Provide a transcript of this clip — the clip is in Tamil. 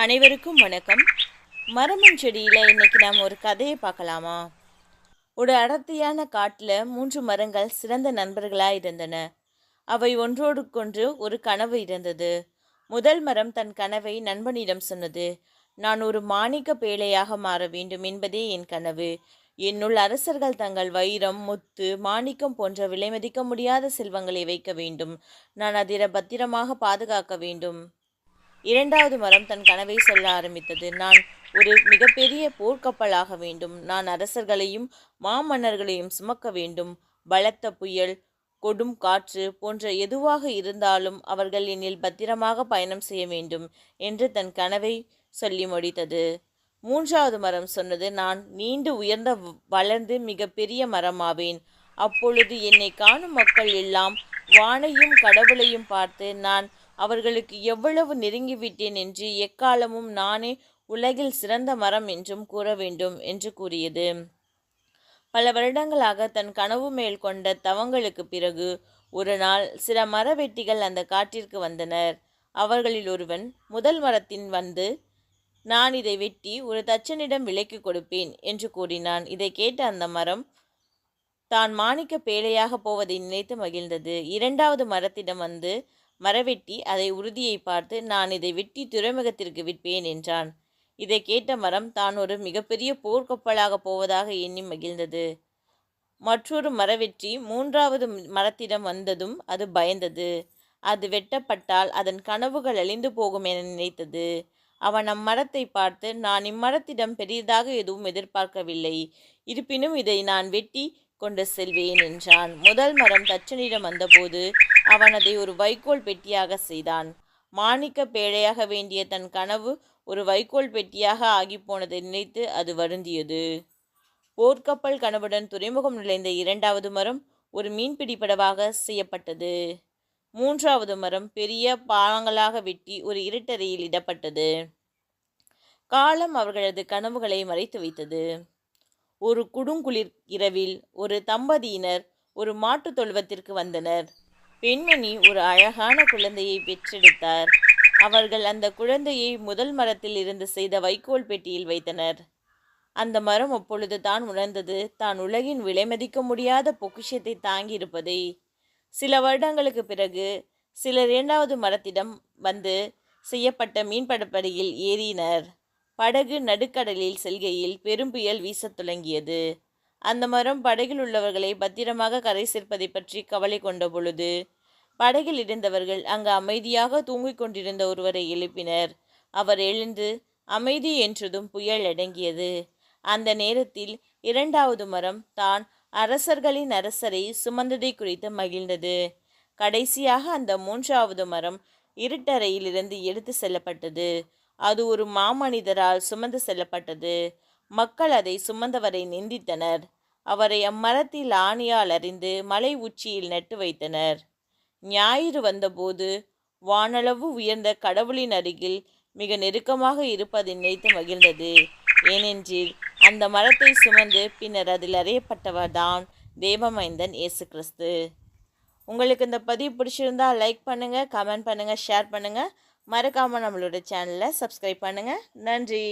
அனைவருக்கும் வணக்கம். மரமும் செடியில இன்னைக்கு நாம் ஒரு கதையை பார்க்கலாமா? ஒரு அடர்த்தியான காட்டுல 3 மரங்கள் சிறந்த நண்பர்களாய் இருந்தன. அவை ஒன்றோடுக்கொன்று ஒரு கனவு இருந்தது. முதல் மரம் தன் கனவை நண்பனிடம் சொன்னது. நான் ஒரு மாணிக்க பேழையாக மாற வேண்டும் என்பதே என் கனவு. என்னுள் அரசர்கள் தங்கள் வைரம், முத்து, மாணிக்கம் போன்ற விலைமதிக்க முடியாத செல்வங்களை வைக்க வேண்டும். நான் அதை பத்திரமாக பாதுகாக்க வேண்டும். இரண்டாவது மரம் தன் கனவை சொல்ல ஆரம்பித்தது. நான் ஒரு மிகப்பெரிய போர்க்கப்பலாக வேண்டும். நான் அரசர்களையும் மாமன்னர்களையும் சுமக்க வேண்டும். பலத்த புயல், கொடும் காற்று போன்ற எதுவாக இருந்தாலும் அவர்கள் என்னில் பத்திரமாக பயணம் செய்ய வேண்டும் என்று தன் கனவை சொல்லி முடித்தது. மூன்றாவது மரம் சொன்னது, நான் நீண்டு உயர்ந்த வளர்ந்து மிக பெரிய மரமாவேன். அப்பொழுது என்னை காணும் மக்கள் எல்லாம் வானையும் கடவுளையும் பார்த்து நான் அவர்களுக்கு எவ்வளவு நெருங்கிவிட்டேன் என்று எக்காலமும் நானே உலகில் சிறந்த மரம் என்றும் கூற வேண்டும் என்று கூறியது. பல வருடங்களாக தன் கனவு மேல் கொண்ட தவங்களுக்கு பிறகு ஒரு நாள் சில மரவெட்டிகள் அந்த காட்டிற்கு வந்தனர். அவர்களில் ஒருவன் முதல் மரத்தின் வந்து, நான் இதை வெட்டி ஒரு தச்சனிடம் விலைக்கு கொடுப்பேன் என்று கூறினான். இதை கேட்ட அந்த மரம் தான் மாணிக்க பேழையாக போவதை நினைத்து மகிழ்ந்தது. இரண்டாவது மரத்திடம் வந்து மரவெட்டி அதை உறுதியை பார்த்து, நான் இதை வெட்டி துறைமுகத்திற்கு விற்பேன் என்றான். இதை கேட்ட மரம் தான் ஒரு மிகப்பெரிய போர்க்கப்பலாக போவதாக எண்ணி மகிழ்ந்தது. மற்றொரு மரவெட்டி மூன்றாவது மரத்திடம் வந்ததும் அது பயந்தது. அது வெட்டப்பட்டால் அதன் கனவுகள் அழிந்து போகும் என நினைத்தது. அவன் அம்மரத்தை பார்த்து, நான் இம்மரத்திடம் பெரியதாக எதுவும் எதிர்பார்க்கவில்லை. இருப்பினும் இதை நான் வெட்டி கொண்டு செல்வேன் என்றான். முதல் மரம் தச்சனிடம் வந்தபோது அவன் அதை ஒரு வைக்கோல் பெட்டியாக செய்தான். மாணிக்க பேழையாக வேண்டிய தன் கனவு ஒரு வைக்கோல் பெட்டியாக ஆகிப்போனதை நினைத்து அது வருந்தியது. போர்க்கப்பல் கனவுடன் துறைமுகம் நுழைந்த இரண்டாவது மரம் ஒரு மீன்பிடி படவாக செய்யப்பட்டது. மூன்றாவது மரம் பெரிய பாலங்களாக வெட்டி ஒரு இருட்டறையில் இடப்பட்டது. காலம் அவர்களது கனவுகளை மறைத்து வைத்தது. ஒரு குடுங்குளிர் இரவில் ஒரு தம்பதியினர் ஒரு மாட்டுத் தொழுவத்திற்கு வந்தனர். பெண்மணி ஒரு அழகான குழந்தையை பெற்றெடுத்தார். அவர்கள் அந்த குழந்தையை முதல் மரத்தில் இருந்து செய்த வைக்கோல் பெட்டியில் வைத்தனர். அந்த மரம் அப்பொழுது தான் உணர்ந்தது, தான் உலகின் விலைமதிக்க முடியாத பொக்கிஷத்தை தாங்கியிருப்பதை. சில வருடங்களுக்கு பிறகு சிலர் இரண்டாவது மரத்திடம் வந்து செய்யப்பட்ட மீன்படப்படியில் ஏறினர். படகு நடுக்கடலில் செல்கையில் பெரும் புயல் வீசத் தொடங்கியது. அந்த மரம் படகில் உள்ளவர்களை பத்திரமாக கரை சேர்ப்பதை பற்றி கவலை கொண்ட பொழுது படகில் இருந்தவர்கள் அங்கு அமைதியாக தூங்கிக் கொண்டிருந்த ஒருவரை எழுப்பினர். அவர் எழுந்து அமைதி என்றதும் புயல் அடங்கியது. அந்த நேரத்தில் இரண்டாவது மரம் தான் அரசர்களின் அரசரை சுமந்ததை குறித்து மகிழ்ந்தது. கடைசியாக அந்த மூன்றாவது மரம் இருட்டறையில் இருந்து எடுத்து செல்லப்பட்டது. அது ஒரு மாமனிதரால் சுமந்து செல்லப்பட்டது. மக்கள் அதை சுமந்தவரை நிந்தித்தனர். அவரை அம்மரத்தில் ஆணியால் அறிந்து மலை உச்சியில் நட்டு வைத்தனர். ஞாயிறு வந்தபோது வானளவு உயர்ந்த கடவுளின் அருகில் மிக நெருக்கமாக இருப்பதை நினைத்து மகிழ்ந்தது. ஏனென்றில் அந்த மரத்தை சுமந்து பின்னர் அதில் அறியப்பட்டவர்தான் தேவமைந்தன் இயேசு கிறிஸ்து. உங்களுக்கு இந்த பதிவு பிடிச்சிருந்தா லைக் பண்ணுங்கள், கமெண்ட் பண்ணுங்கள், ஷேர் பண்ணுங்கள். மறக்காமல் நம்மளோட சேனலை சப்ஸ்கிரைப் பண்ணுங்கள். நன்றி.